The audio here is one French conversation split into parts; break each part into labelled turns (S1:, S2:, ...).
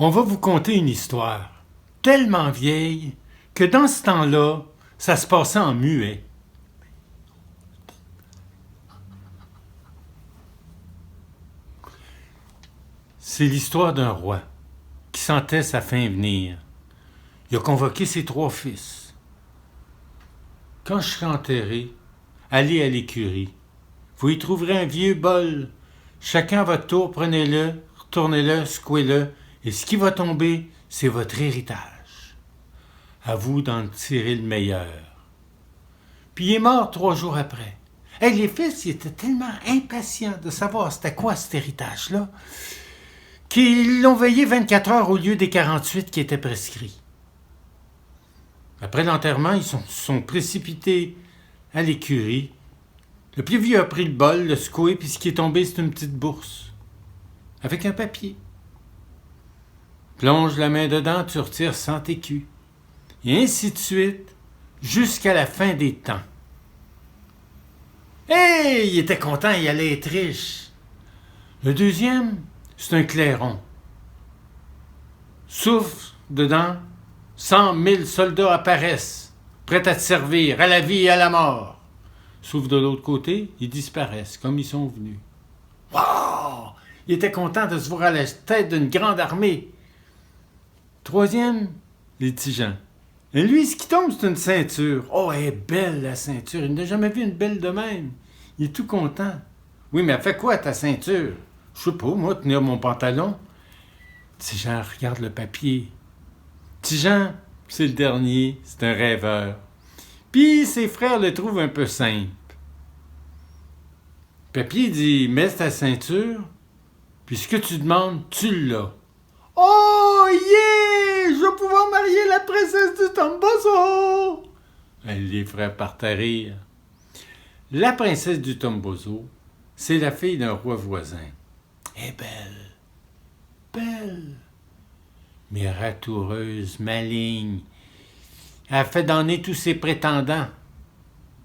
S1: On va vous conter une histoire tellement vieille que dans ce temps-là, ça se passait en muet. C'est l'histoire d'un roi qui sentait sa fin venir. Il a convoqué ses 3 fils. Quand je serai enterré, allez à l'écurie. Vous y trouverez un vieux bol. Chacun à votre tour, prenez-le, retournez-le, secouez-le, et ce qui va tomber, c'est votre héritage. À vous d'en tirer le meilleur. Puis il est mort 3 jours après. Les fils, ils étaient tellement impatients de savoir c'était quoi cet héritage-là, qu'ils l'ont veillé 24 heures au lieu des 48 qui étaient prescrits. Après l'enterrement, ils sont précipités à l'écurie. Le plus vieux a pris le bol, le secoué, puis ce qui est tombé, c'est une petite bourse. Avec un papier. Plonge la main dedans, tu retires 100 écus. Et ainsi de suite, jusqu'à la fin des temps. Il était content, il allait être riche. Le deuxième, c'est un clairon. Souffle dedans, 100 000 soldats apparaissent, prêts à te servir, à la vie et à la mort. Souffle de l'autre côté, ils disparaissent, comme ils sont venus. Wow! Il était content de se voir à la tête d'une grande armée. Troisième, les petits gens. Et lui, ce qui tombe, c'est une ceinture. Oh, elle est belle, la ceinture. Il n'a jamais vu une belle de même. Il est tout content. Oui, mais elle fait quoi, ta ceinture? Je sais pas, moi, tenir mon pantalon. Petit Jean regarde le papier. Petit Jean, c'est le dernier, c'est un rêveur. Puis ses frères le trouvent un peu simple. Papier dit, mets ta ceinture, puis ce que tu demandes, tu l'as. Oh, yeah! Je vais pouvoir marier la princesse du Tombozo! Les frères partent à rire. La princesse du Tombozo, c'est la fille d'un roi voisin. Elle est belle, belle, mais ratoureuse, maligne. Elle fait donner tous ses prétendants.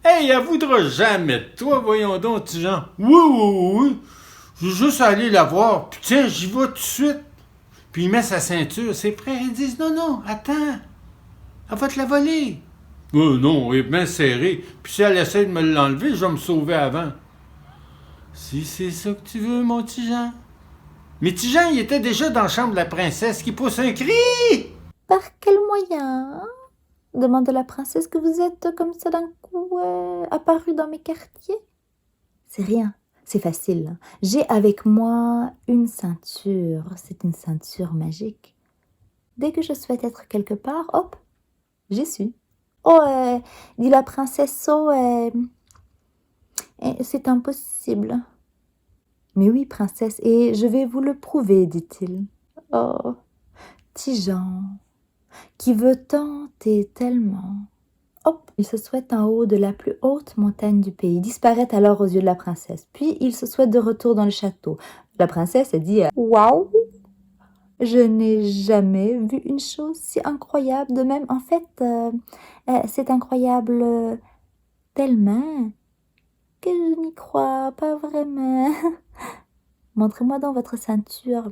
S1: Elle voudra jamais de toi, voyons donc, petit Jean. Oui. Je veux juste aller la voir. Puis tiens, j'y vais tout de suite. Puis il met sa ceinture. Ses frères, ils disent, non, attends. Elle va te la voler. Non, elle est bien serrée. Puis si elle essaie de me l'enlever, je vais me sauver avant. Si c'est ça que tu veux, mon petit Jean. Mais petit Jean, il était déjà dans la chambre de la princesse qui pousse un cri.
S2: Par quel moyen demande la princesse que vous êtes comme ça d'un coup apparu dans mes quartiers. C'est rien, c'est facile. J'ai avec moi une ceinture. C'est une ceinture magique. Dès que je souhaite être quelque part, hop, j'y suis. Oh, dit la princesse, c'est impossible. Mais oui, princesse, et je vais vous le prouver, dit-il. Oh, petit Jean, qui veut tant et tellement. Hop, il se souhaite en haut de la plus haute montagne du pays, disparaît alors aux yeux de la princesse. Puis il se souhaite de retour dans le château. La princesse dit « Waouh, je n'ai jamais vu une chose si incroyable. De même, en fait, c'est incroyable tellement que je n'y crois pas vraiment. Montrez-moi dans votre ceinture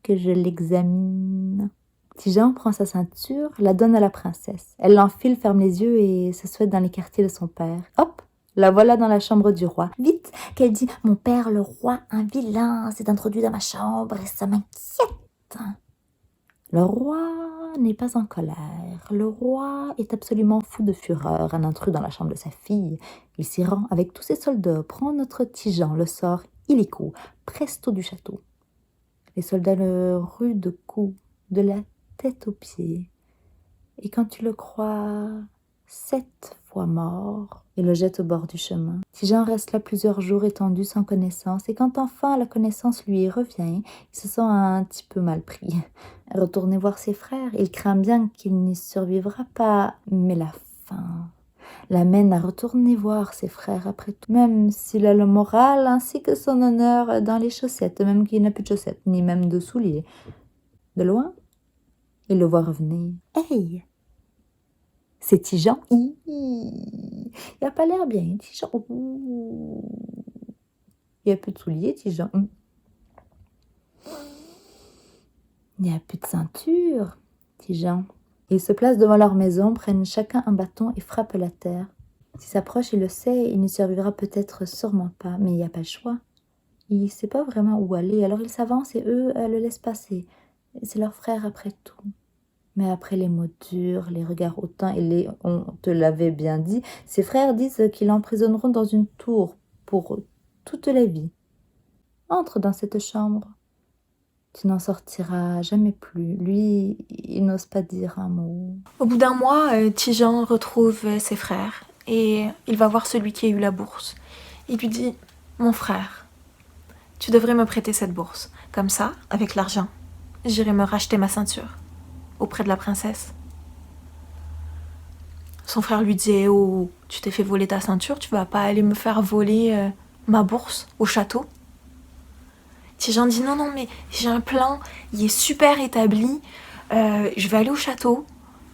S2: que je l'examine. » Petit Jean prend sa ceinture, la donne à la princesse. Elle l'enfile, ferme les yeux et se souhaite dans les quartiers de son père. Hop, la voilà dans la chambre du roi. Vite, qu'elle dit « Mon père, le roi, un vilain, s'est introduit dans ma chambre et ça m'inquiète. » Le roi n'est pas en colère. Le roi est absolument fou de fureur. Un intrus dans la chambre de sa fille. Il s'y rend avec tous ses soldats, prend notre petit Jean, le sort illico, presto du château. Les soldats le ruent de coups, de la tête aux pieds. Et quand tu le crois 7 fois mort, il le jette au bord du chemin. Petit Jean reste là plusieurs jours étendu sans connaissance, et quand enfin la connaissance lui revient, il se sent un petit peu mal pris. Retourner voir ses frères, il craint bien qu'il n'y survivra pas, mais la faim l'amène à retourner voir ses frères après tout, même s'il a le moral ainsi que son honneur dans les chaussettes, même qu'il n'a plus de chaussettes, ni même de souliers. De loin, il le voit revenir. Hey, c'est Tijan. Il a pas l'air bien, Tijan. Il a plus de souliers, Tijan. Il n'y a plus de ceinture, dit Jean. Ils se placent devant leur maison, prennent chacun un bâton et frappent la terre. S'il s'approche, il le sait, il ne survivra peut-être sûrement pas, mais il n'y a pas le choix. Il ne sait pas vraiment où aller, alors il s'avance et eux le laissent passer. C'est leur frère après tout. Mais après les mots durs, les regards hautains et on te l'avait bien dit, ses frères disent qu'ils l'emprisonneront dans une tour pour toute la vie. Entre dans cette chambre. Tu n'en sortiras jamais plus. Lui, il n'ose pas dire un mot.
S3: Au bout d'un mois, Tijan retrouve ses frères et il va voir celui qui a eu la bourse. Il lui dit « Mon frère, tu devrais me prêter cette bourse. Comme ça, avec l'argent, j'irai me racheter ma ceinture auprès de la princesse. » Son frère lui dit « Oh, tu t'es fait voler ta ceinture, tu vas pas aller me faire voler ma bourse au château ?» Tijan dit « Non, mais j'ai un plan, il est super établi. Je vais aller au château,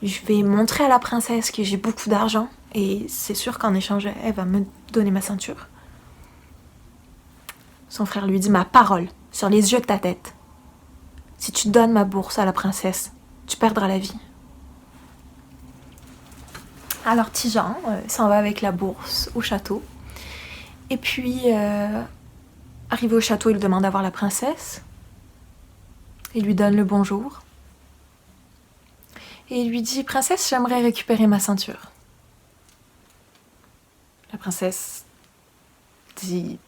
S3: je vais montrer à la princesse que j'ai beaucoup d'argent et c'est sûr qu'en échange, elle va me donner ma ceinture. » Son frère lui dit « Ma parole, sur les yeux de ta tête, si tu donnes ma bourse à la princesse, tu perdras la vie. » Alors Tijan s'en va avec la bourse au château. Et puis, arrivé au château, il demande à voir la princesse. Il lui donne le bonjour. Et il lui dit « Princesse, j'aimerais récupérer ma ceinture. » La princesse dit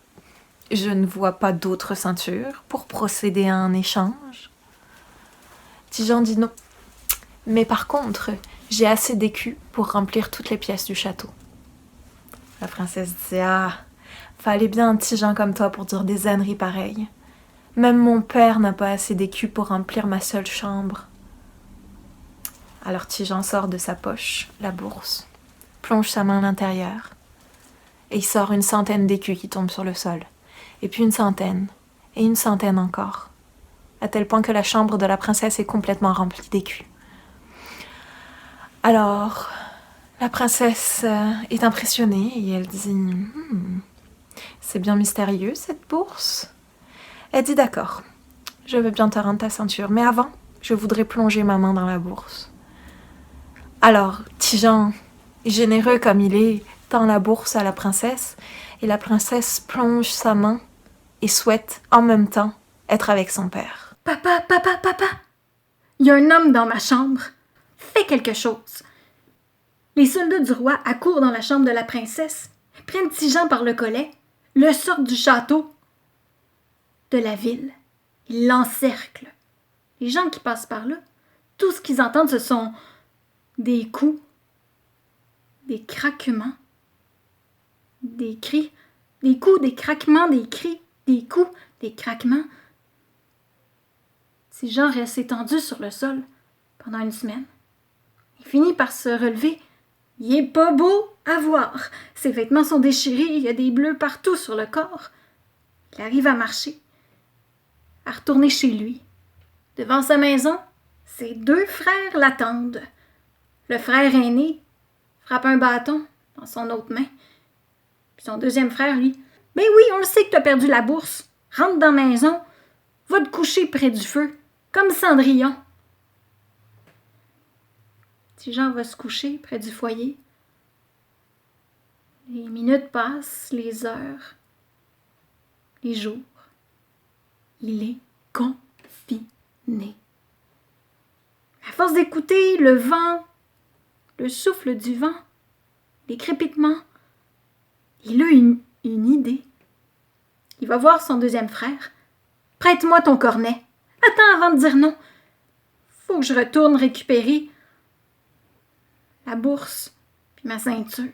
S3: « Je ne vois pas d'autre ceinture pour procéder à un échange. » Tijan dit « Non, mais par contre, j'ai assez d'écus pour remplir toutes les pièces du château. » La princesse dit « Ah, fallait bien un petit Jean comme toi pour dire des âneries pareilles. Même mon père n'a pas assez d'écus pour remplir ma seule chambre. » Alors Tijan sort de sa poche la bourse, plonge sa main à l'intérieur, et il sort une centaine d'écus qui tombent sur le sol, et puis une centaine encore, à tel point que la chambre de la princesse est complètement remplie d'écus. Alors, la princesse est impressionnée et elle dit « C'est bien mystérieux cette bourse. » Elle dit « D'accord, je veux bien te rendre ta ceinture, mais avant, je voudrais plonger ma main dans la bourse. » Alors, Tijan, généreux comme il est, tend la bourse à la princesse et la princesse plonge sa main et souhaite en même temps être avec son père.
S4: « Papa, il y a un homme dans ma chambre. Fais quelque chose. » Les soldats du roi accourent dans la chambre de la princesse, prennent Tijan par le collet, le sortent du château, de la ville. Ils l'encerclent. Les gens qui passent par là, tout ce qu'ils entendent, ce sont des coups, des craquements, des cris, des coups, des craquements, des cris, des coups, des craquements. Tijan reste étendu sur le sol pendant une semaine. Il finit par se relever. Il est pas beau à voir. Ses vêtements sont déchirés, il y a des bleus partout sur le corps. Il arrive à marcher, à retourner chez lui. Devant sa maison, ses deux frères l'attendent. Le frère aîné frappe un bâton dans son autre main. Puis son deuxième frère, lui, « Ben oui, on le sait que t'as perdu la bourse. Rentre dans la maison, va te coucher près du feu, comme Cendrillon. » Tijan va se coucher près du foyer. Les minutes passent, les heures, les jours. Il est confiné. À force d'écouter le vent, le souffle du vent, les crépitements, il a une idée. Il va voir son deuxième frère. « Prête-moi ton cornet. Attends avant de dire non. Faut que je retourne récupérer la bourse puis ma ceinture.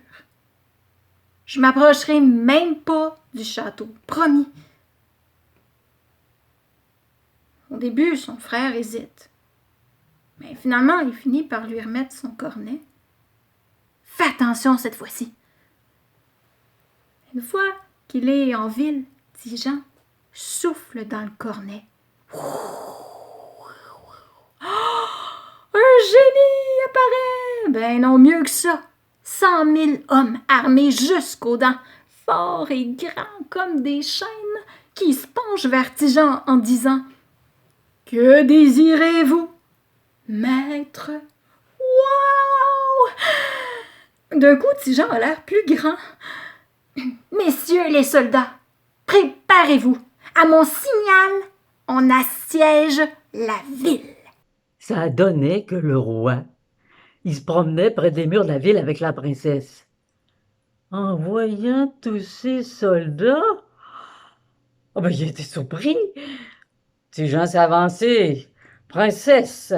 S4: Je m'approcherai même pas du château, promis. » Au début, son frère hésite. Mais finalement, il finit par lui remettre son cornet. « Fais attention cette fois-ci. » Une fois qu'il est en ville, Tijan souffle dans le cornet. Oh, un génie apparaît! Ben non, mieux que ça. 100 000 hommes armés jusqu'aux dents, forts et grands comme des chaînes, qui se penchent vers Tijan en disant « Que désirez-vous, maître? Wow! D'un coup, Tigeon a l'air plus grand. Messieurs les soldats, préparez-vous. À mon signal, on assiège la ville.
S5: Ça a donné que le roi, il se promenait près des murs de la ville avec la princesse. En voyant tous ces soldats, oh ben, il était surpris. Tigeon s'est avancé. Princesse,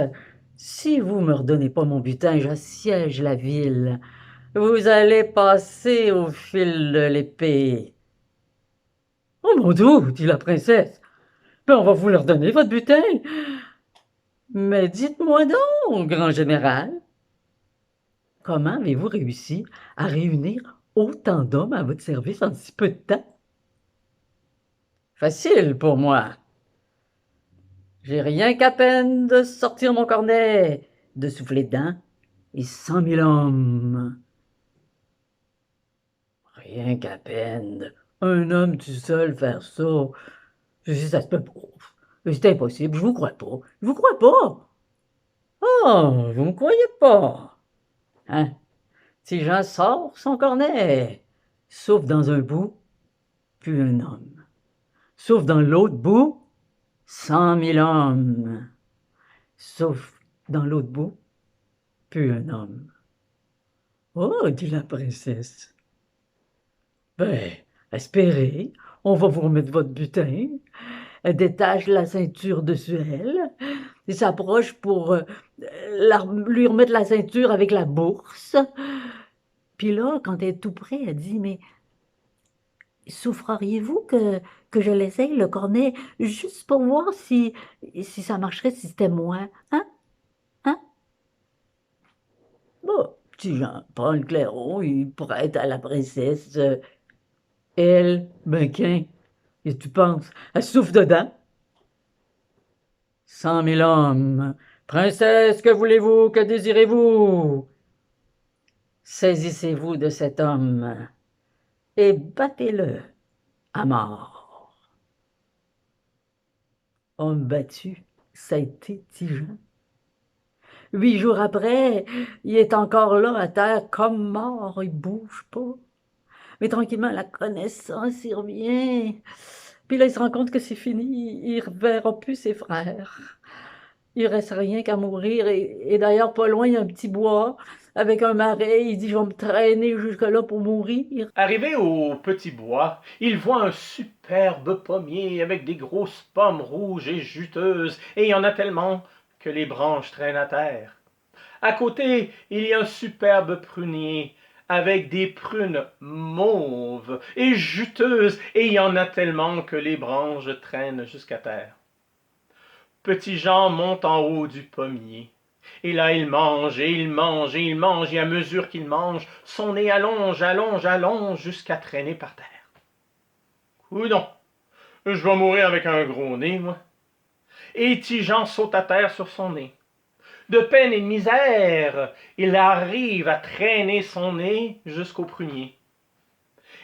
S5: si vous me redonnez pas mon butin, j'assiège la ville. Vous allez passer au fil de l'épée. Oh mon Dieu, dit la princesse. Ben, on va vous leur donner votre butin. Mais dites-moi donc, grand général, comment avez-vous réussi à réunir autant d'hommes à votre service en si peu de temps? Facile pour moi. J'ai rien qu'à peine de sortir mon cornet, de souffler dedans, et 100 000 hommes. Rien qu'à peine. Un homme tout seul faire ça. Je dis, ça se peut pas. C'est impossible, je vous crois pas. Je vous crois pas. Oh, vous me croyez pas. Hein? Si j'en sors son cornet, sauf dans un bout, plus un homme. Sauf dans l'autre bout, 100 000 hommes. Sauf dans l'autre bout, plus un homme. Oh, dit la princesse. Ben, espérez, on va vous remettre votre butin. Elle détache la ceinture dessus elle. Il s'approche pour lui remettre la ceinture avec la bourse. Puis là, quand elle est tout près, elle dit, mais souffririez-vous que je l'essaye, le cornet, juste pour voir si ça marcherait si c'était moi, hein? Hein? Bon, petit Jean prend le clairon, il prête à la princesse. Elle, ben qu'un, et tu penses, elle souffle dedans? 100 000 hommes. Princesse, que voulez-vous, que désirez-vous? Saisissez-vous de cet homme et battez-le à mort. Homme battu, ça a été Tigeon. 8 jours après, il est encore là à terre comme mort, il bouge pas. Mais tranquillement, la connaissance, il revient. Puis là, il se rend compte que c'est fini, il ne reverra plus ses frères. Il reste rien qu'à mourir, et d'ailleurs, pas loin, il y a un petit bois avec un marais. Il dit, je vais me traîner jusque-là pour mourir.
S6: Arrivé au petit bois, il voit un superbe pommier avec des grosses pommes rouges et juteuses, et il y en a tellement que les branches traînent à terre. À côté, il y a un superbe prunier avec des prunes mauves et juteuses, et il y en a tellement que les branches traînent jusqu'à terre. Petit Jean monte en haut du pommier. Et là, il mange, et il mange, et il mange, et à mesure qu'il mange, son nez allonge, allonge, allonge, jusqu'à traîner par terre. Coudonc, je vais mourir avec un gros nez, moi. Et Tigeon saute à terre sur son nez. De peine et de misère, il arrive à traîner son nez jusqu'au prunier.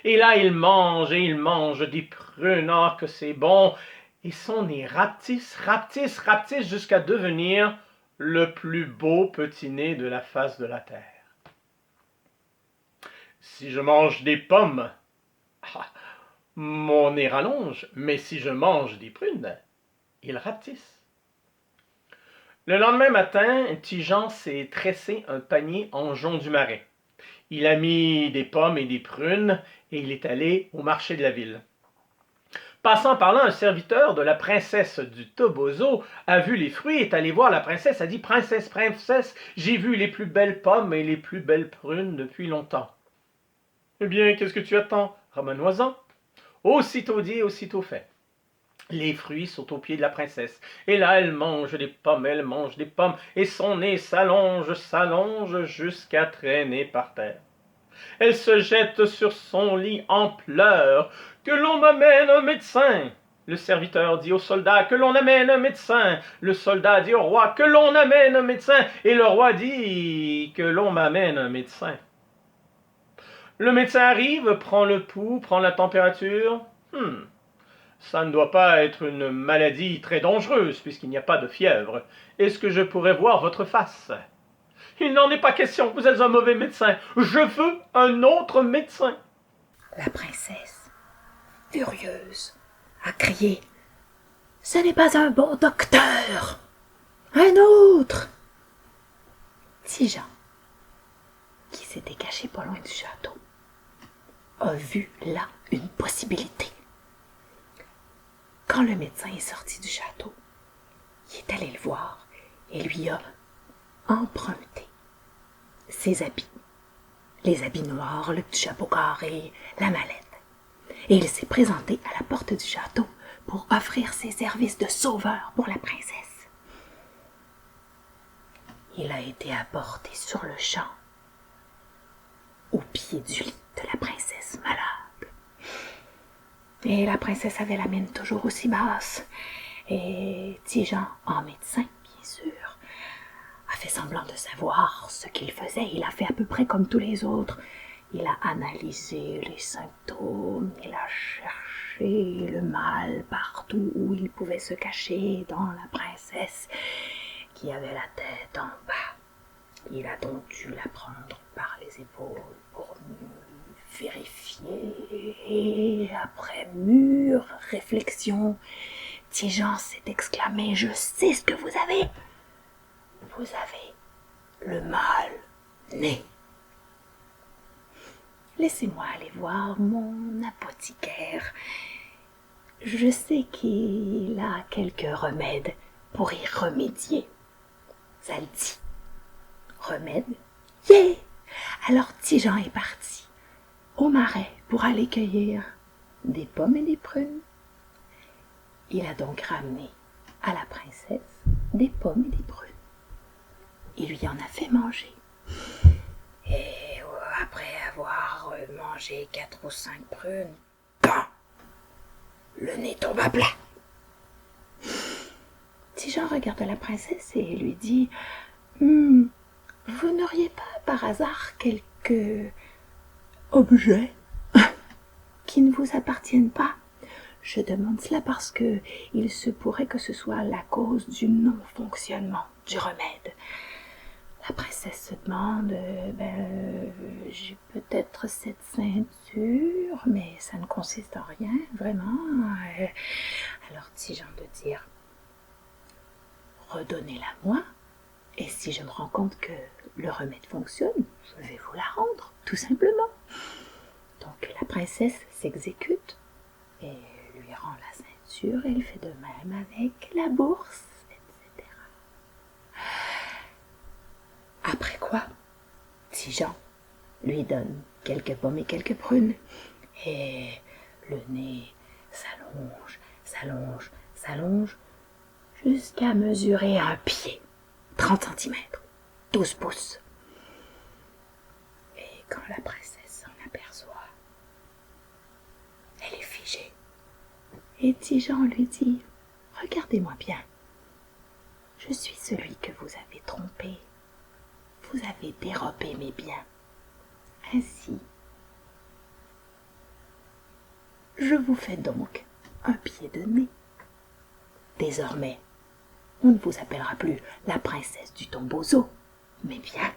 S6: Et là, il mange des prunes, ah, que c'est bon. Et son nez rapetisse, rapetisse, rapetisse jusqu'à devenir le plus beau petit nez de la face de la terre. Si je mange des pommes, mon nez rallonge, mais si je mange des prunes, il rapetisse. Le lendemain matin, Tigeon s'est tressé un panier en jonc du marais. Il a mis des pommes et des prunes et il est allé au marché de la ville. Passant par là, un serviteur de la princesse du Toboso a vu les fruits, est allé voir la princesse, a dit « Princesse, princesse, j'ai vu les plus belles pommes et les plus belles prunes depuis longtemps. » « Eh bien, qu'est-ce que tu attends? Ramène-moi-en. » Aussitôt dit, aussitôt fait. Les fruits sont aux pieds de la princesse. Et là, elle mange des pommes, et son nez s'allonge, s'allonge jusqu'à traîner par terre. Elle se jette sur son lit en pleurs. « Que l'on m'amène un médecin !» Le serviteur dit au soldat « Que l'on amène un médecin !» Le soldat dit au roi « Que l'on amène un médecin !» Et le roi dit « Que l'on m'amène un médecin !» Le médecin arrive, prend le pouls, prend la température. Ça ne doit pas être une maladie très dangereuse, puisqu'il n'y a pas de fièvre. Est-ce que je pourrais voir votre face? Il n'en est pas question, vous êtes un mauvais médecin. Je veux un autre médecin.
S4: La princesse, furieuse, a crié « Ce n'est pas un bon docteur! Un autre! » Tigeon, qui s'était caché pas loin du château, a vu là une possibilité. Quand le médecin est sorti du château, il est allé le voir et lui a emprunté ses habits. Les habits noirs, le petit chapeau carré, la mallette. Et il s'est présenté à la porte du château pour offrir ses services de sauveur pour la princesse. Il a été apporté sur le champ, au pied du lit de la princesse malade. Et la princesse avait la mine toujours aussi basse. Et Tigeon, en médecin, bien sûr, a fait semblant de savoir ce qu'il faisait. Il a fait à peu près comme tous les autres. Il a analysé les symptômes, il a cherché le mal partout où il pouvait se cacher dans la princesse qui avait la tête en bas. Il a donc dû la prendre par les épaules pour vérifier. Et après mûre réflexion, Tigeon s'est exclamé « Je sais ce que vous avez. Vous avez le mal né. Laissez-moi aller voir mon apothicaire. Je sais qu'il a quelques remèdes pour y remédier. » Ça le dit. Remède? Yeah! Alors Tigeon est parti au marais pour aller cueillir des pommes et des prunes. Il a donc ramené à la princesse des pommes et des prunes. Il lui en a fait manger. Et après avoir mangé 4 ou 5 prunes, bam! Le nez tombe à plat. Tigeon regarde la princesse et lui dit vous n'auriez pas par hasard quelques objets qui ne vous appartiennent pas? Je demande cela parce que il se pourrait que ce soit la cause du non-fonctionnement du remède. La princesse se demande, j'ai peut-être cette ceinture, mais ça ne consiste en rien, vraiment. Alors Tigeon de dire, redonnez-la-moi, et si je me rends compte que le remède fonctionne, je vais vous la rendre, tout simplement. Donc la princesse s'exécute et lui rend la ceinture, et elle fait de même avec la bourse, etc. Après quoi, Tigeon lui donne quelques pommes et quelques prunes, et le nez s'allonge, s'allonge, s'allonge, jusqu'à mesurer un pied, 30 cm, 12 pouces. Et quand la princesse s'en aperçoit, elle est figée. Et Tigeon lui dit, regardez-moi bien, je suis celui que vous avez trompé. Vous avez dérobé mes biens. Ainsi, je vous fais donc un pied de nez. Désormais, on ne vous appellera plus la princesse du Tombozo, mais bien